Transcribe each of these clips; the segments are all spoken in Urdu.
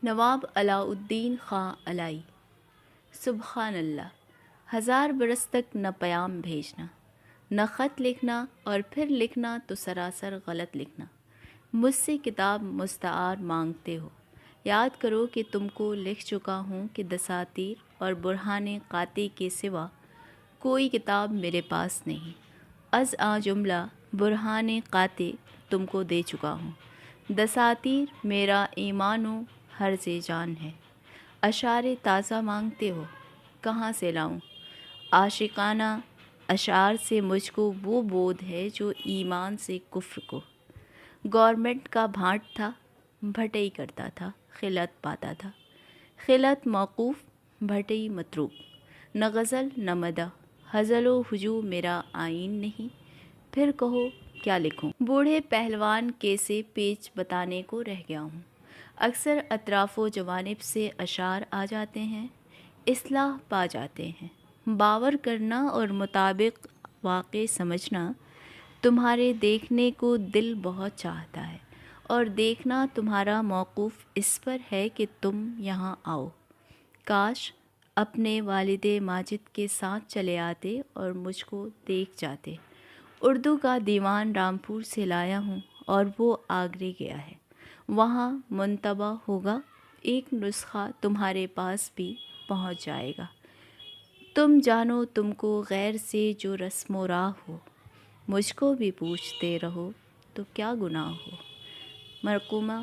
نواب علاء الدین خاں علائی۔ سبحان اللہ، 1000 برس تک نہ پیام بھیجنا، نہ خط لکھنا، اور پھر لکھنا تو سراسر غلط لکھنا۔ مجھ سے کتاب مستعار مانگتے ہو، یاد کرو کہ تم کو لکھ چکا ہوں کہ دساتیر اور برہان قاطع کے سوا کوئی کتاب میرے پاس نہیں۔ از آ جملہ برہان قاطع تم کو دے چکا ہوں۔ دساتیر میرا ایمان و حرز جان ہے۔ اشعار تازہ مانگتے ہو، کہاں سے لاؤں؟ عاشقانہ اشعار سے مجھ کو وہ بودھ ہے جو ایمان سے کفر کو۔ گورنمنٹ کا بھانٹ تھا، بھٹئی کرتا تھا، خلعت پاتا تھا۔ خلعت موقوف، بھٹئی متروک۔ نہ غزل نہ مدح، ہزل و ہجو میرا آئین نہیں۔ پھر کہو کیا لکھوں؟ بوڑھے پہلوان کیسے پیچ بتانے کو رہ گیا ہوں۔ اکثر اطراف و جوانب سے اشعار آ جاتے ہیں، اصلاح پا جاتے ہیں۔ باور کرنا اور مطابق واقع سمجھنا، تمہارے دیکھنے کو دل بہت چاہتا ہے، اور دیکھنا تمہارا موقوف اس پر ہے کہ تم یہاں آؤ۔ کاش اپنے والد ماجد کے ساتھ چلے آتے اور مجھ کو دیکھ جاتے۔ اردو کا دیوان رامپور سے لایا ہوں اور وہ آگرے گیا ہے، وہاں منطبع ہوگا، ایک نسخہ تمہارے پاس بھی پہنچ جائے گا۔ تم جانو تم کو غیر سے جو رسم و راہ ہو، مجھ کو بھی پوچھتے رہو تو کیا گناہ ہو۔ مرقومہ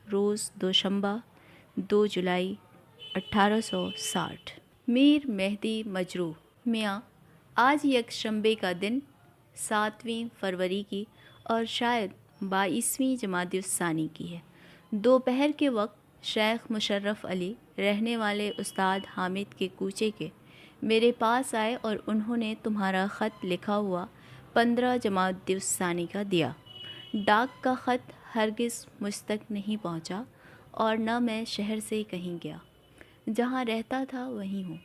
روز دوشنبہ 2 جولائی 1860۔ میر مہدی مجروح۔ میاں، آج یکشنبے کا دن 7ویں فروری کی اور شاید 22ویں جمادی الثانی کی ہے۔ دوپہر کے وقت شیخ مشرف علی رہنے والے استاد حامد کے کوچے کے میرے پاس آئے اور انہوں نے تمہارا خط لکھا ہوا 15 جمادی الثانی کا دیا۔ ڈاک کا خط ہرگز مجھ تک نہیں پہنچا، اور نہ میں شہر سے کہیں گیا، جہاں رہتا تھا وہیں ہوں۔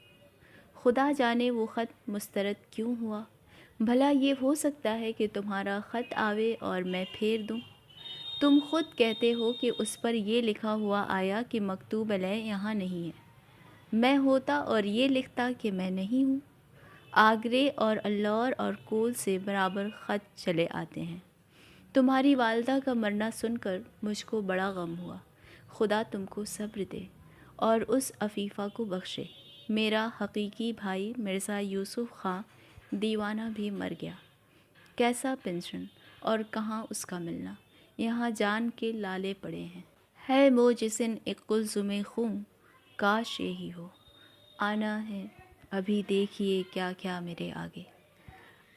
خدا جانے وہ خط مسترد کیوں ہوا۔ بھلا یہ ہو سکتا ہے کہ تمہارا خط آوے اور میں پھیر دوں؟ تم خود کہتے ہو کہ اس پر یہ لکھا ہوا آیا کہ مکتوب علیہ یہاں نہیں ہے۔ میں ہوتا اور یہ لکھتا کہ میں نہیں ہوں۔ آگرے اور اللور اور کول سے برابر خط چلے آتے ہیں۔ تمہاری والدہ کا مرنا سن کر مجھ کو بڑا غم ہوا۔ خدا تم کو صبر دے اور اس عفیفہ کو بخشے۔ میرا حقیقی بھائی مرزا یوسف خاں دیوانہ بھی مر گیا۔ کیسا پنشن اور کہاں اس کا ملنا، یہاں جان کے لالے پڑے ہیں۔ ہے موجسن ایک قلزم خوں، کاش یہی ہو۔ آنا ہے ابھی، دیکھیے کیا کیا میرے آگے۔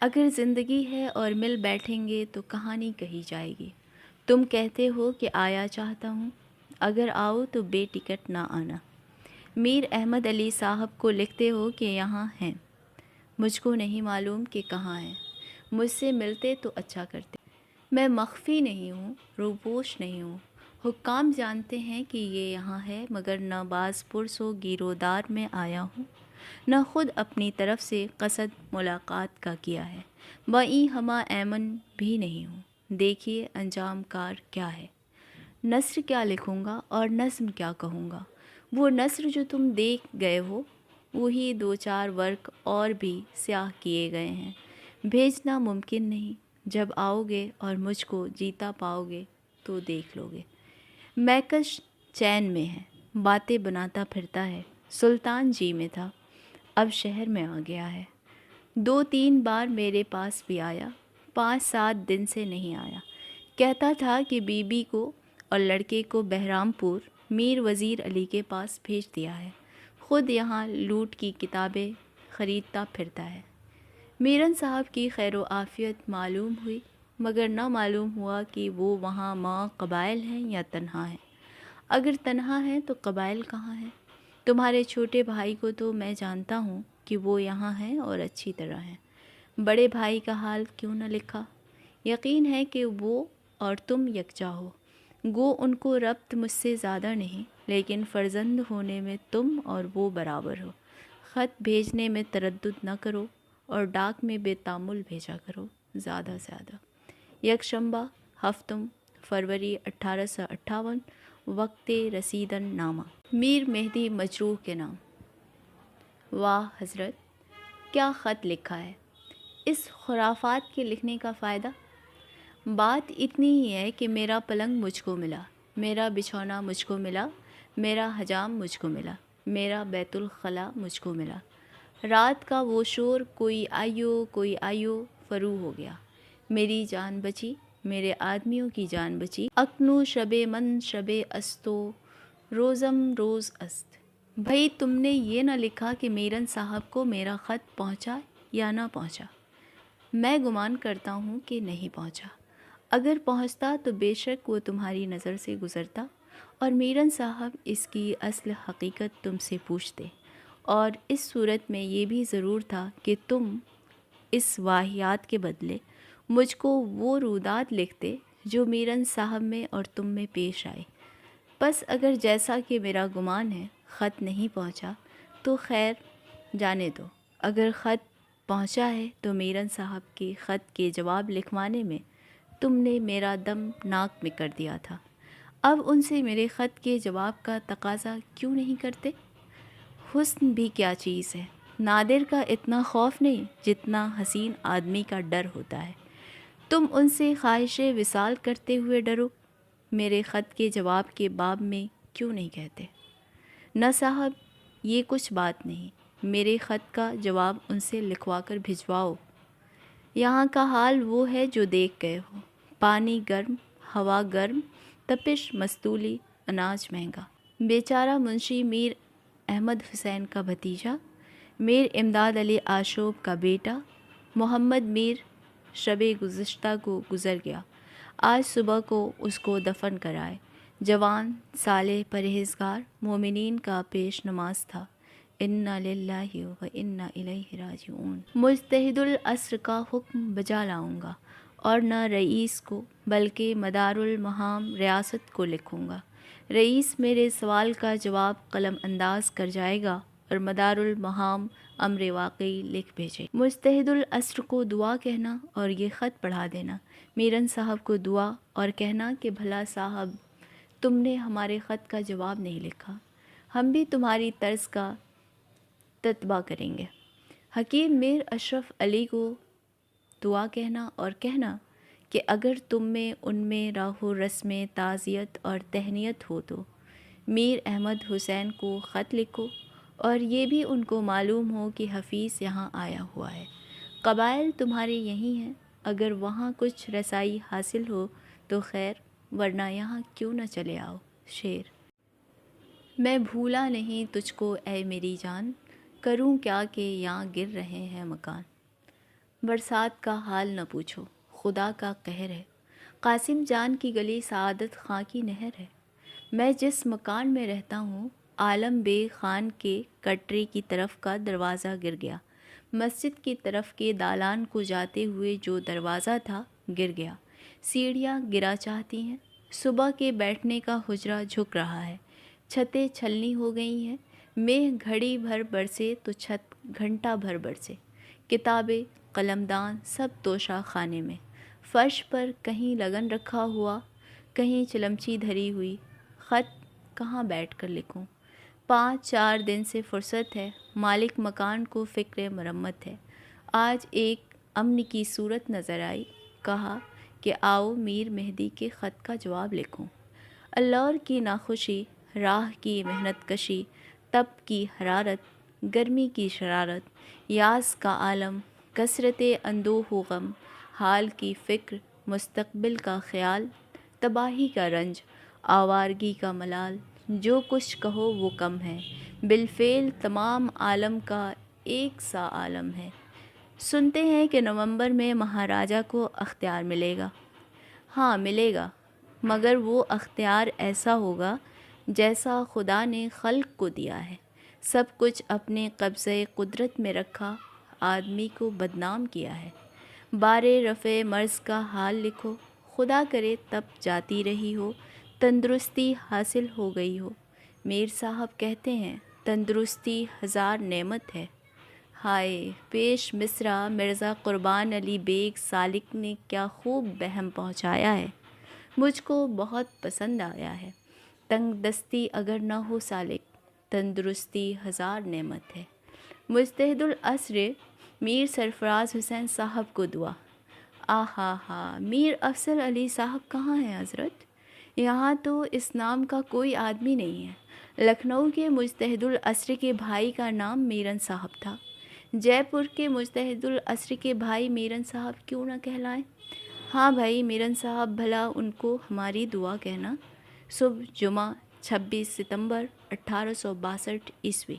اگر زندگی ہے اور مل بیٹھیں گے تو کہانی کہی جائے گی۔ تم کہتے ہو کہ آیا چاہتا ہوں، اگر آؤ تو بے ٹکٹ نہ آنا۔ میر احمد علی صاحب کو لکھتے ہو کہ یہاں ہیں، مجھ کو نہیں معلوم کہ کہاں ہیں۔ مجھ سے ملتے تو اچھا کرتے۔ میں مخفی نہیں ہوں، روپوش نہیں ہوں۔ حکام جانتے ہیں کہ یہ یہاں ہے، مگر نہ باز پرس و گیرودار میں آیا ہوں، نہ خود اپنی طرف سے قصد ملاقات کا کیا ہے۔ بائیں ہمہ ایمن بھی نہیں ہوں۔ دیکھیے انجام کار کیا ہے۔ نثر کیا لکھوں گا اور نظم کیا کہوں گا؟ وہ نثر جو تم دیکھ گئے ہو، وہی 2-4 ورق اور بھی سیاہ کیے گئے ہیں۔ بھیجنا ممکن نہیں۔ جب آؤ گے اور مجھ کو جیتا پاؤ گے تو دیکھ لو گے۔ میکش چین میں ہے، باتیں بناتا پھرتا ہے۔ سلطان جی میں تھا، اب شہر میں آ گیا ہے۔ 2-3 بار میرے پاس بھی آیا، 5-7 دن سے نہیں آیا۔ کہتا تھا کہ بی بی کو اور لڑکے کو بہرام پور میر وزیر علی کے پاس بھیج دیا ہے، خود یہاں لوٹ کی کتابیں خریدتا پھرتا ہے۔ میرن صاحب کی خیر و عافیت معلوم ہوئی، مگر نہ معلوم ہوا کہ وہ وہاں ماں قبائل ہیں یا تنہا ہیں۔ اگر تنہا ہیں تو قبائل کہاں ہیں؟ تمہارے چھوٹے بھائی کو تو میں جانتا ہوں کہ وہ یہاں ہیں اور اچھی طرح ہیں۔ بڑے بھائی کا حال کیوں نہ لکھا؟ یقین ہے کہ وہ اور تم یکجا ہو، گو ان کو ربط مجھ سے زیادہ نہیں، لیکن فرزند ہونے میں تم اور وہ برابر ہو۔ خط بھیجنے میں تردد نہ کرو اور ڈاک میں بے تامل بھیجا کرو، زیادہ سے زیادہ۔ یکشنبہ، ہفتم، فروری 1858 وقت رسیدن نامہ۔ میر مہدی مجروح کے نام۔ واہ حضرت، کیا خط لکھا ہے! اس خرافات کے لکھنے کا فائدہ؟ بات اتنی ہی ہے کہ میرا پلنگ مجھ کو ملا، میرا بچھونا مجھ کو ملا، میرا حجام مجھ کو ملا، میرا بیت الخلا مجھ کو ملا۔ رات کا وہ شور کوئی آئیو فرو ہو گیا۔ میری جان بچی، میرے آدمیوں کی جان بچی۔ اکنو شب من شب استو روزم روز است۔ بھئی تم نے یہ نہ لکھا کہ میرن صاحب کو میرا خط پہنچا یا نہ پہنچا۔ میں گمان کرتا ہوں کہ نہیں پہنچا۔ اگر پہنچتا تو بے شک وہ تمہاری نظر سے گزرتا اور میرن صاحب اس کی اصل حقیقت تم سے پوچھتے، اور اس صورت میں یہ بھی ضرور تھا کہ تم اس واہیات کے بدلے مجھ کو وہ رودات لکھتے جو میرن صاحب میں اور تم میں پیش آئے۔ بس اگر جیسا کہ میرا گمان ہے خط نہیں پہنچا تو خیر جانے دو، اگر خط پہنچا ہے تو میرن صاحب کے خط کے جواب لکھوانے میں تم نے میرا دم ناک میں کر دیا تھا، اب ان سے میرے خط کے جواب کا تقاضا کیوں نہیں کرتے؟ حسن بھی کیا چیز ہے، نادر کا اتنا خوف نہیں جتنا حسین آدمی کا ڈر ہوتا ہے۔ تم ان سے خواہش وصال کرتے ہوئے ڈرو، میرے خط کے جواب کے باب میں کیوں نہیں کہتے؟ نہ صاحب، یہ کچھ بات نہیں، میرے خط کا جواب ان سے لکھوا کر بھجواؤ۔ یہاں کا حال وہ ہے جو دیکھ گئے ہو، پانی گرم، ہوا گرم، تپش مستولی، اناج مہنگا۔ بیچارہ منشی میر احمد حسین کا بھتیجا، میر امداد علی آشوب کا بیٹا محمد میر شب گزشتہ کو گزر گیا۔ آج صبح کو اس کو دفن کرائے۔ جوان، صالح، پرہیزگار، مومنین کا پیش نماز تھا۔ انا للہ و انا الیہ راجعون۔ مجتہد العصر کا حکم بجا لاؤں گا، اور نہ رئیس کو بلکہ مدار المہام ریاست کو لکھوں گا۔ رئیس میرے سوال کا جواب قلم انداز کر جائے گا اور مدار المہام امر واقعی لکھ بھیجے۔ مجتہد العصر کو دعا کہنا اور یہ خط پڑھا دینا۔ میرن صاحب کو دعا اور کہنا کہ بھلا صاحب تم نے ہمارے خط کا جواب نہیں لکھا، ہم بھی تمہاری طرز کا تتبع کریں گے۔ حکیم میر اشرف علی کو دعا کہنا اور کہنا کہ اگر تم میں ان میں راہ و رسم تعزیت اور تہنیت ہو تو میر احمد حسین کو خط لکھو، اور یہ بھی ان کو معلوم ہو کہ حفیظ یہاں آیا ہوا ہے۔ قبائل تمہارے یہی ہیں، اگر وہاں کچھ رسائی حاصل ہو تو خیر، ورنہ یہاں کیوں نہ چلے آؤ۔ شعر۔ میں بھولا نہیں تجھ کو اے میری جان، کروں کیا کہ یہاں گر رہے ہیں مکان۔ برسات کا حال نہ پوچھو، خدا کا قہر ہے، قاسم جان کی گلی سعادت خاں کی نہر ہے۔ میں جس مکان میں رہتا ہوں، عالم بے خان کے کٹرے کی طرف کا دروازہ گر گیا، مسجد کی طرف کے دالان کو جاتے ہوئے جو دروازہ تھا گر گیا، سیڑھیاں گرا چاہتی ہیں، صبح کے بیٹھنے کا حجرہ جھک رہا ہے، چھتیں چھلنی ہو گئی ہیں، میگھ گھڑی بھر برسے تو چھت گھنٹہ بھر برسے، کتابیں، قلمدان سب توشہ خانے میں، فرش پر کہیں لگن رکھا ہوا، کہیں چلمچی دھری ہوئی، خط کہاں بیٹھ کر لکھوں؟ 5-4 دن سے فرصت ہے، مالک مکان کو فکر مرمت ہے۔ آج ایک امن کی صورت نظر آئی، کہا کہ آؤ میر مہدی کے خط کا جواب لکھوں۔ اللور کی ناخوشی، راہ کی محنت کشی، تپ کی حرارت، گرمی کی شرارت، یاس کا عالم، کثرت اندوہ و غم، حال کی فکر، مستقبل کا خیال، تباہی کا رنج، آوارگی کا ملال، جو کچھ کہو وہ کم ہے، بالفعل تمام عالم کا ایک سا عالم ہے۔ سنتے ہیں کہ نومبر میں مہاراجا کو اختیار ملے گا۔ ہاں ملے گا، مگر وہ اختیار ایسا ہوگا جیسا خدا نے خلق کو دیا ہے، سب کچھ اپنے قبضۂ قدرت میں رکھا، آدمی کو بدنام کیا ہے۔ بارے رفع مرض کا حال لکھو، خدا کرے تب جاتی رہی ہو، تندرستی حاصل ہو گئی ہو۔ میر صاحب کہتے ہیں تندرستی 1000 نعمت ہے۔ ہائے پیش مصرع مرزا قربان علی بیگ سالک نے کیا خوب بہم پہنچایا ہے، مجھ کو بہت پسند آیا ہے۔ تنگ دستی اگر نہ ہو سالک، تندرستی ہزار نعمت ہے۔ مجتہد العصر میر سرفراز حسین صاحب کو دعا۔ آہا ہا، میر افضل علی صاحب کہاں ہیں حضرت؟ یہاں تو اس نام کا کوئی آدمی نہیں ہے۔ لکھنؤ کے مجتہد العصر کے بھائی کا نام میرن صاحب تھا، جے پور کے مجتہد العصر کے بھائی میرن صاحب کیوں نہ کہلائیں؟ ہاں بھائی میرن صاحب، بھلا ان کو ہماری دعا کہنا۔ صبح جمعہ 26 ستمبر 1862 عیسوی۔